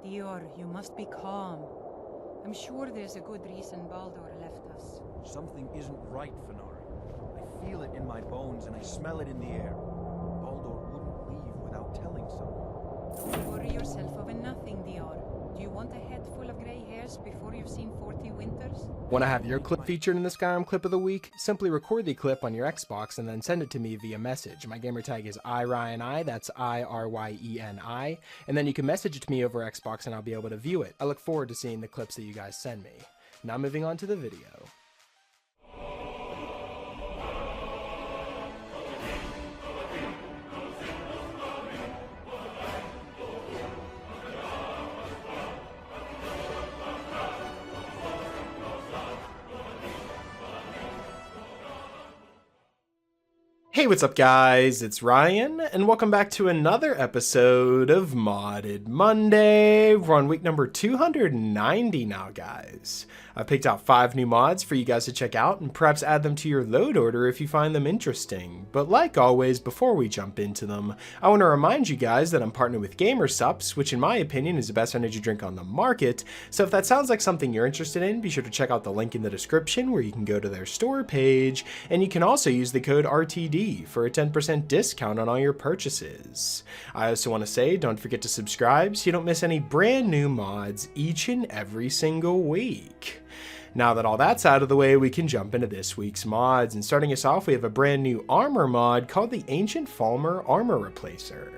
Dior, you must be calm. I'm sure there's a good reason Baldur left us. Something isn't right, Fenari. I feel it in my bones and I smell it in the air. Baldur wouldn't leave without telling someone. Don't worry yourself over nothing, Dior. Do you want a head full of grey hairs before you've seen 40 winters? Want to have your clip featured in the Skyrim Clip of the Week? Simply record the clip on your Xbox and then send it to me via message. My gamertag is iRyanI, that's IRYENI, and then you can message it to me over Xbox and I'll be able to view it. I look forward to seeing the clips that you guys send me. Now moving on to the video. Hey, what's up guys? It's Ryan, and welcome back to another episode of Modded Monday. We're on week number 290 now, guys. I picked out 5 new mods for you guys to check out, and perhaps add them to your load order if you find them interesting. But like always, before we jump into them, I want to remind you guys that I'm partnered with Gamersups, which in my opinion is the best energy drink on the market. So if that sounds like something you're interested in, be sure to check out the link in the description where you can go to their store page, and you can also use the code RTD for a 10% discount on all your purchases. I also want to say, don't forget to subscribe so you don't miss any brand new mods each and every single week. Now that all that's out of the way, we can jump into this week's mods, and starting us off we have a brand new armor mod called the Ancient Falmer Armor Replacer.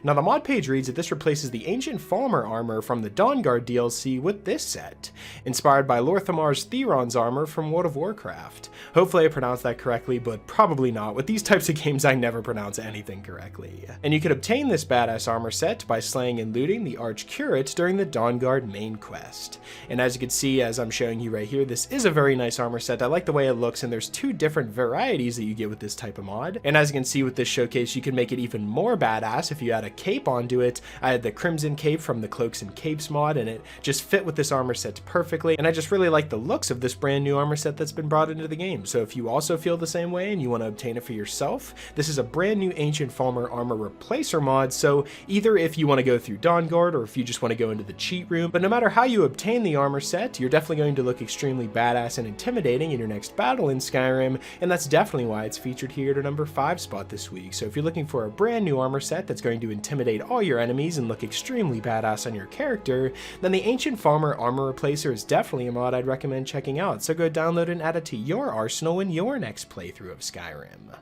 Now the mod page reads that this replaces the Ancient Falmer armor from the Dawnguard DLC with this set, inspired by Lorthamar's Theron's armor from World of Warcraft. Hopefully I pronounced that correctly, but probably not. With these types of games I never pronounce anything correctly. And you can obtain this badass armor set by slaying and looting the Arch-Curate during the Dawnguard main quest. And as you can see, as I'm showing you right here, this is a very nice armor set. I like the way it looks, and there's 2 different varieties that you get with this type of mod. And as you can see with this showcase, you can make it even more badass if you add a cape onto it. I had the Crimson Cape from the Cloaks and Capes mod, and it just fit with this armor set perfectly, and I just really like the looks of this brand new armor set that's been brought into the game. So if you also feel the same way and you want to obtain it for yourself, this is a brand new Ancient Falmer Armor Replacer mod, so either if you want to go through Dawnguard or if you just want to go into the cheat room, but no matter how you obtain the armor set, you're definitely going to look extremely badass and intimidating in your next battle in Skyrim, and that's definitely why it's featured here at a number 5 spot this week. So if you're looking for a brand new armor set that's going to intimidate all your enemies and look extremely badass on your character, then the Ancient Falmer Armor Replacer is definitely a mod I'd recommend checking out, so go download and add it to your arsenal in your next playthrough of Skyrim.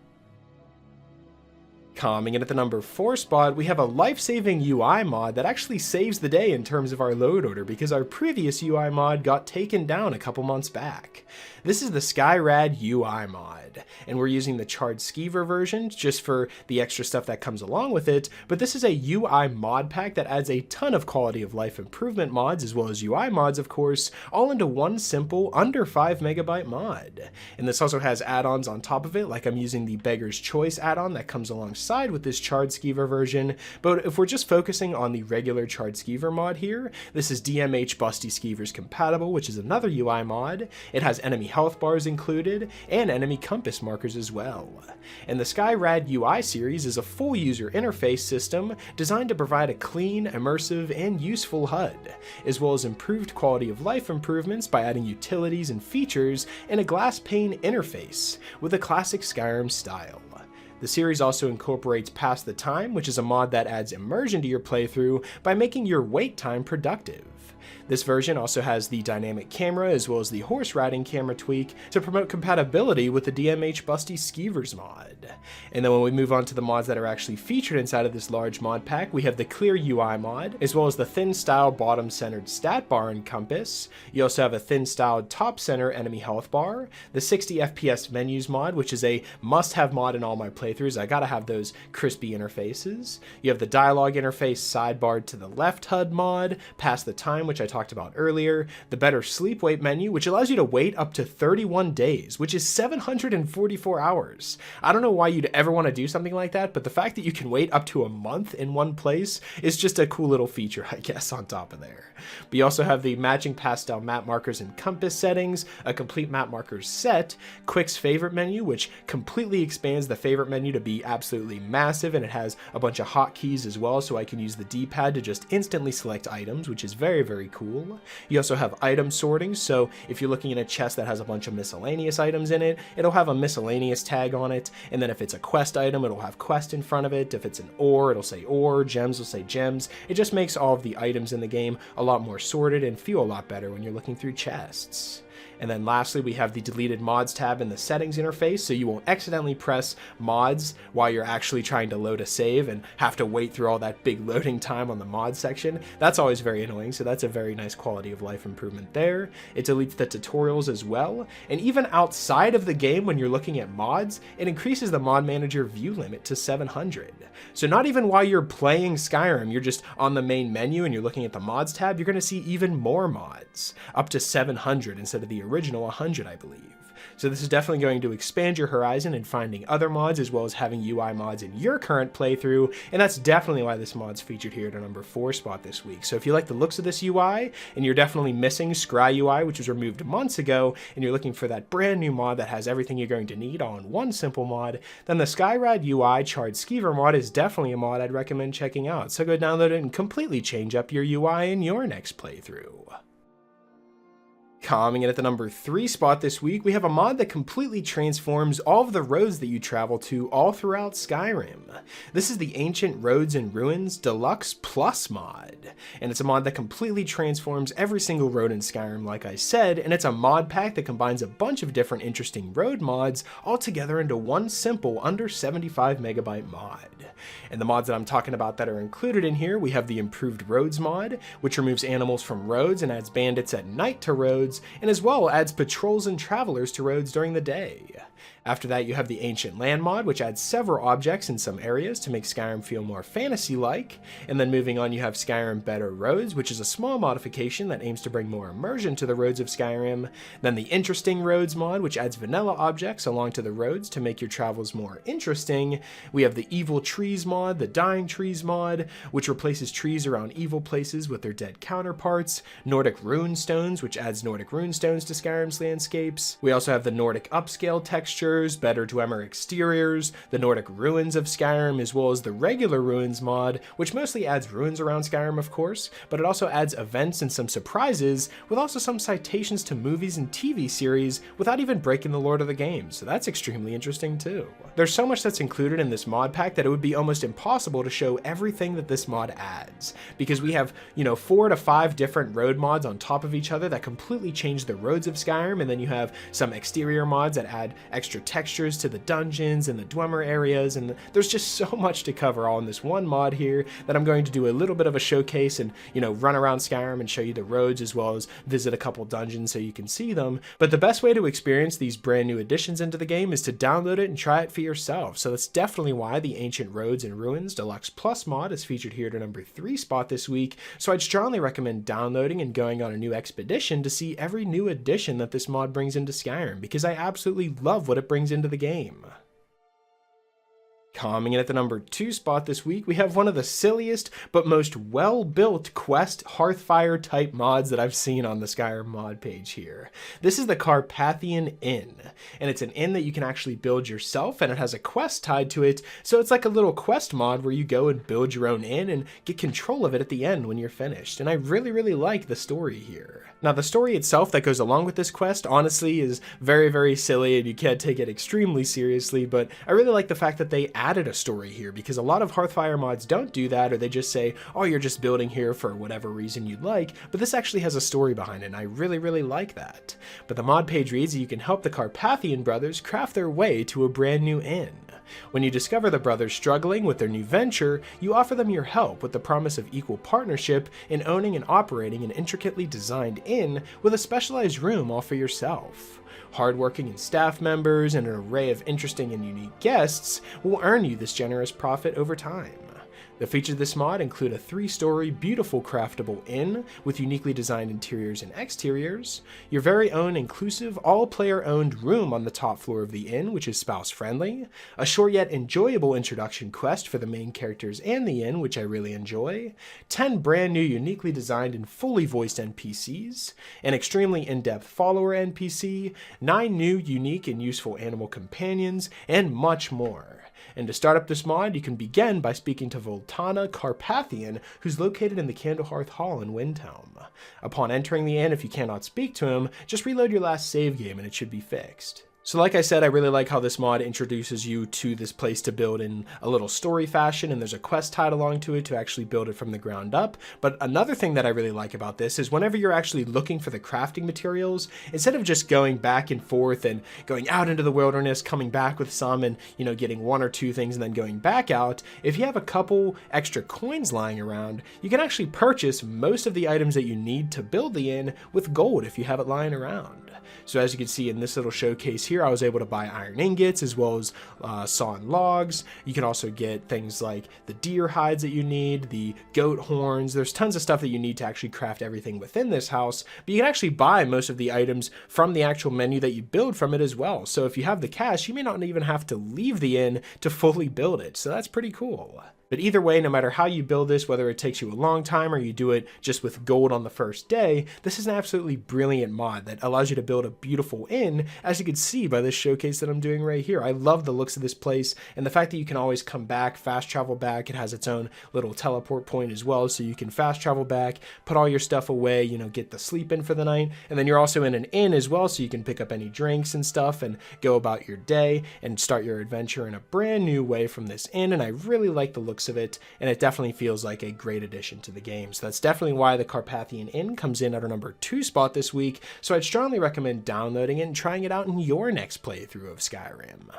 Coming in at the number 4 spot, we have a life-saving UI mod that actually saves the day in terms of our load order because our previous UI mod got taken down a couple months back. This is the SkyRaD UI mod, and we're using the Charred Skeever version just for the extra stuff that comes along with it, but this is a UI mod pack that adds a ton of quality of life improvement mods as well as UI mods, of course, all into one simple under 5 megabyte mod. And this also has add-ons on top of it, like I'm using the Beggar's Choice add-on that comes alongside with this Charred Skeever version, but if we're just focusing on the regular Charred Skeever mod here, this is DMH Busty Skeevers compatible, which is another UI mod. It has enemy health bars included, and enemy compass markers as well. And the SkyRaD UI series is a full user interface system designed to provide a clean, immersive, and useful HUD, as well as improved quality of life improvements by adding utilities and features and a glass pane interface with a classic Skyrim style. The series also incorporates Pass the Time, which is a mod that adds immersion to your playthrough by making your wait time productive. This version also has the dynamic camera as well as the horse riding camera tweak to promote compatibility with the DMH Busty Skeevers mod. And then when we move on to the mods that are actually featured inside of this large mod pack, we have the Clear UI mod, as well as the thin style bottom centered stat bar and compass. You also have a thin styled top center enemy health bar, the 60 FPS menus mod, which is a must have mod in all my playthroughs. I gotta have those crispy interfaces. You have the dialogue interface sidebarred to the left HUD mod, Pass the Time, which which I talked about earlier, the better sleep wait menu, which allows you to wait up to 31 days, which is 744 hours. I don't know why you'd ever want to do something like that, but the fact that you can wait up to a month in one place is just a cool little feature, I guess, on top of there. But you also have the matching pastel map markers and compass settings, a complete map markers set, Quick's favorite menu, which completely expands the favorite menu to be absolutely massive, and it has a bunch of hotkeys as well, so I can use the D-pad to just instantly select items, which is very, very cool. You also have item sorting, so if you're looking in a chest that has a bunch of miscellaneous items in it, it'll have a miscellaneous tag on it, and then if it's a quest item, it'll have quest in front of it. If it's an ore, it'll say ore, gems will say gems. It just makes all of the items in the game a lot more sorted and feel a lot better when you're looking through chests. And then lastly, we have the deleted mods tab in the settings interface, so you won't accidentally press mods while you're actually trying to load a save and have to wait through all that big loading time on the mod section. That's always very annoying, so that's a very nice quality of life improvement there. It deletes the tutorials as well, and even outside of the game when you're looking at mods, it increases the mod manager view limit to 700. So not even while you're playing Skyrim, you're just on the main menu and you're looking at the mods tab, you're going to see even more mods, up to 700 instead of the original 100, I believe. So this is definitely going to expand your horizon in finding other mods, as well as having UI mods in your current playthrough, and that's definitely why this mod's featured here at our number 4 spot this week. So if you like the looks of this UI, and you're definitely missing Scry UI, which was removed months ago, and you're looking for that brand new mod that has everything you're going to need all in one simple mod, then the SkyRaD UI Charred Skeever mod is definitely a mod I'd recommend checking out. So go download it and completely change up your UI in your next playthrough. Coming in at the number 3 spot this week, we have a mod that completely transforms all of the roads that you travel to all throughout Skyrim. This is the Ancient Roads and Ruins Deluxe Plus mod, and it's a mod that completely transforms every single road in Skyrim, like I said, and it's a mod pack that combines a bunch of different interesting road mods all together into one simple under 75 megabyte mod. And the mods that I'm talking about that are included in here, we have the Improved Roads mod, which removes animals from roads and adds bandits at night to roads, and as well adds patrols and travelers to roads during the day. After that, you have the Ancient Land mod, which adds several objects in some areas to make Skyrim feel more fantasy-like. And then moving on, you have Skyrim Better Roads, which is a small modification that aims to bring more immersion to the roads of Skyrim. Then the Interesting Roads mod, which adds vanilla objects along to the roads to make your travels more interesting. We have the Evil Trees mod, the Dying Trees mod, which replaces trees around evil places with their dead counterparts. Nordic Rune Stones, which adds Nordic Rune Stones to Skyrim's landscapes. We also have the Nordic Upscale texture, better Dwemer exteriors, the Nordic ruins of Skyrim, as well as the regular ruins mod, which mostly adds ruins around Skyrim, of course, but it also adds events and some surprises, with also some citations to movies and TV series without even breaking the lore of the game, so that's extremely interesting too. There's so much that's included in this mod pack that it would be almost impossible to show everything that this mod adds, because we have, 4 to 5 different road mods on top of each other that completely change the roads of Skyrim, and then you have some exterior mods that add extra textures to the dungeons and the Dwemer areas, and there's just so much to cover all in this one mod here that I'm going to do a little bit of a showcase and, run around Skyrim and show you the roads as well as visit a couple dungeons so you can see them. But the best way to experience these brand new additions into the game is to download it and try it for yourself. So that's definitely why the Ancient Roads and Ruins Deluxe Plus mod is featured here at number 3 spot this week. So I'd strongly recommend downloading and going on a new expedition to see every new addition that this mod brings into Skyrim, because I absolutely love what it brings into the game. Coming in at the number 2 spot this week, we have one of the silliest but most well-built quest Hearthfire type mods that I've seen on the Skyrim mod page here. This is the Carpathian Inn, and it's an inn that you can actually build yourself, and it has a quest tied to it, so it's like a little quest mod where you go and build your own inn and get control of it at the end when you're finished, and I really, really like the story here. Now, the story itself that goes along with this quest, honestly, is very, very silly, and you can't take it extremely seriously, but I really like the fact that they added a story here, because a lot of Hearthfire mods don't do that, or they just say, oh, you're just building here for whatever reason you'd like, but this actually has a story behind it, and I really, really like that. But the mod page reads that you can help the Carpathian brothers craft their way to a brand new inn. When you discover the brothers struggling with their new venture, you offer them your help with the promise of equal partnership in owning and operating an intricately designed inn with a specialized room all for yourself. Hardworking and staff members and an array of interesting and unique guests will earn you this generous profit over time. The features of this mod include a 3-story, beautiful craftable inn with uniquely designed interiors and exteriors, your very own inclusive, all-player-owned room on the top floor of the inn, which is spouse-friendly, a short yet enjoyable introduction quest for the main characters and the inn, which I really enjoy, 10 brand new, uniquely designed and fully voiced NPCs, an extremely in-depth follower NPC, 9 new, unique, and useful animal companions, and much more. And to start up this mod, you can begin by speaking to Voltana Carpathian, who's located in the Candlehearth Hall in Windhelm. Upon entering the inn, if you cannot speak to him, just reload your last save game and it should be fixed. So like I said, I really like how this mod introduces you to this place to build in a little story fashion, and there's a quest tied along to it to actually build it from the ground up. But another thing that I really like about this is whenever you're actually looking for the crafting materials, instead of just going back and forth and going out into the wilderness, coming back with some and, you know, getting 1 or 2 things and then going back out, if you have a couple extra coins lying around, you can actually purchase most of the items that you need to build the inn with gold if you have it lying around. So as you can see in this little showcase here, I was able to buy iron ingots as well as sawn logs. You can also get things like the deer hides that you need, the goat horns. There's tons of stuff that you need to actually craft everything within this house, but you can actually buy most of the items from the actual menu that you build from it as well. So if you have the cash, you may not even have to leave the inn to fully build it. So that's pretty cool. But either way, no matter how you build this, whether it takes you a long time or you do it just with gold on the first day, this is an absolutely brilliant mod that allows you to build a beautiful inn, as you can see by this showcase that I'm doing right here. I love the looks of this place, and the fact that you can always come back, fast travel back. It has its own little teleport point as well, so you can fast travel back, put all your stuff away, you know, get the sleep in for the night, and then you're also in an inn as well, so you can pick up any drinks and stuff and go about your day and start your adventure in a brand new way from this inn. And I really like the looks of it, and it definitely feels like a great addition to the game. So that's definitely why the Carpathian Inn comes in at our number 2 spot this week. So I'd strongly recommend downloading it and trying it out in your next playthrough of Skyrim.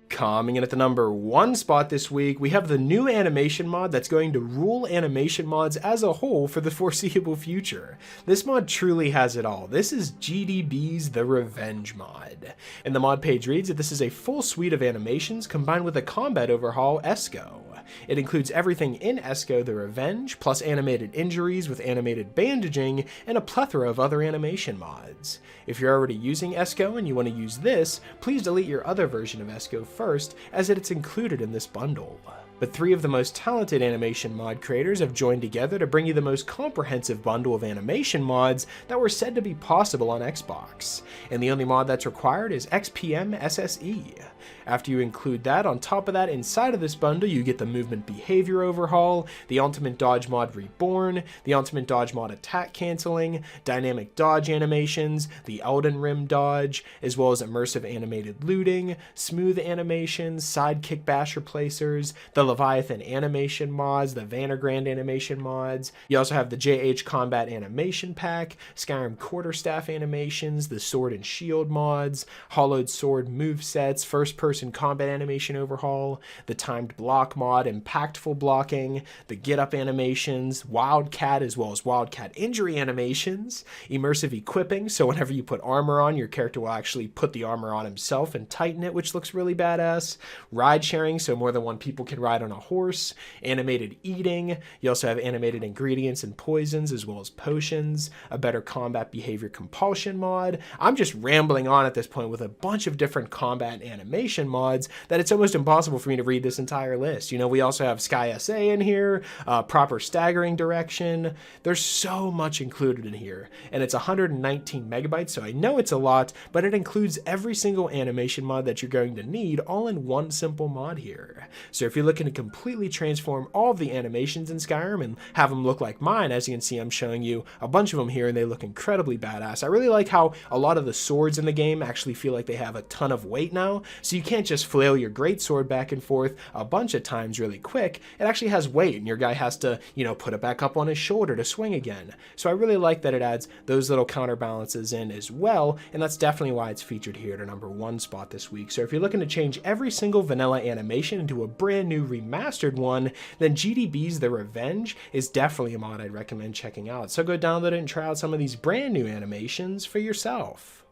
Coming in at the number 1 spot this week, we have the new animation mod that's going to rule animation mods as a whole for the foreseeable future. This mod truly has it all. This is GDB's The Revenge mod. And the mod page reads that this is a full suite of animations combined with a combat overhaul, Esco. It includes everything in Esco The Revenge, plus animated injuries with animated bandaging, and a plethora of other animation mods. If you're already using Esco and you want to use this, please delete your other version of Esco first, as it's included in this bundle. But 3 of the most talented animation mod creators have joined together to bring you the most comprehensive bundle of animation mods that were said to be possible on Xbox. And the only mod that's required is XPM SSE. After you include that, on top of that, inside of this bundle, you get the movement behavior overhaul, the ultimate dodge mod reborn, the ultimate dodge mod attack canceling, dynamic dodge animations, the Elden Rim dodge, as well as immersive animated looting, smooth animations, sidekick bash replacers, the Leviathan animation mods, the Vandergrand animation mods. You also have the JH Combat animation pack, Skyrim quarterstaff animations, the sword and shield mods, hollowed sword movesets, first-person combat animation overhaul, the timed block mod, impactful blocking, the get-up animations, Wildcat as well as Wildcat injury animations, immersive equipping, so whenever you put armor on, your character will actually put the armor on himself and tighten it, which looks really badass, ride sharing, so more than one people can ride on a horse, animated eating, you also have animated ingredients and poisons as well as potions, a better combat behavior compulsion mod. I'm just rambling on at this point with a bunch of different combat animation mods that it's almost impossible for me to read this entire list. You know, we also have Sky SA in here, proper staggering direction. There's so much included in here, and it's 119 megabytes, so I know it's a lot, but it includes every single animation mod that you're going to need all in one simple mod here. So if you're looking to completely transform all of the animations in Skyrim and have them look like mine, as you can see, I'm showing you a bunch of them here and they look incredibly badass. I really like how a lot of the swords in the game actually feel like they have a ton of weight now, so you can't just flail your greatsword back and forth a bunch of times really quick. It actually has weight and your guy has to, you know, put it back up on his shoulder to swing again. So I really like that it adds those little counterbalances in as well, and that's definitely why it's featured here at our number 1 spot this week. So if you're looking to change every single vanilla animation into a brand new remastered one, then GDB's The Revenge is definitely a mod I'd recommend checking out. So go download it and try out some of these brand new animations for yourself.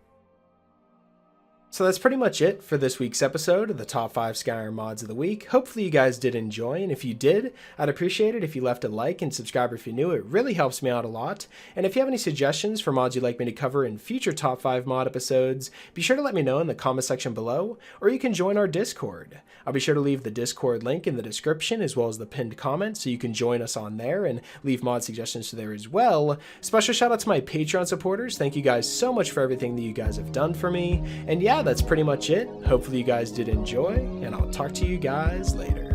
So that's pretty much it for this week's episode of the top 5 Skyrim mods of the week. Hopefully you guys did enjoy, and if you did, I'd appreciate it if you left a like and subscribe if you're new. It really helps me out a lot. And if you have any suggestions for mods you'd like me to cover in future top 5 mod episodes, be sure to let me know in the comment section below, or you can join our Discord. I'll be sure to leave the Discord link in the description as well as the pinned comment so you can join us on there and leave mod suggestions there as well. Special shout out to my Patreon supporters. Thank you guys so much for everything that you guys have done for me. And yeah, that's pretty much it. Hopefully you guys did enjoy, and I'll talk to you guys later.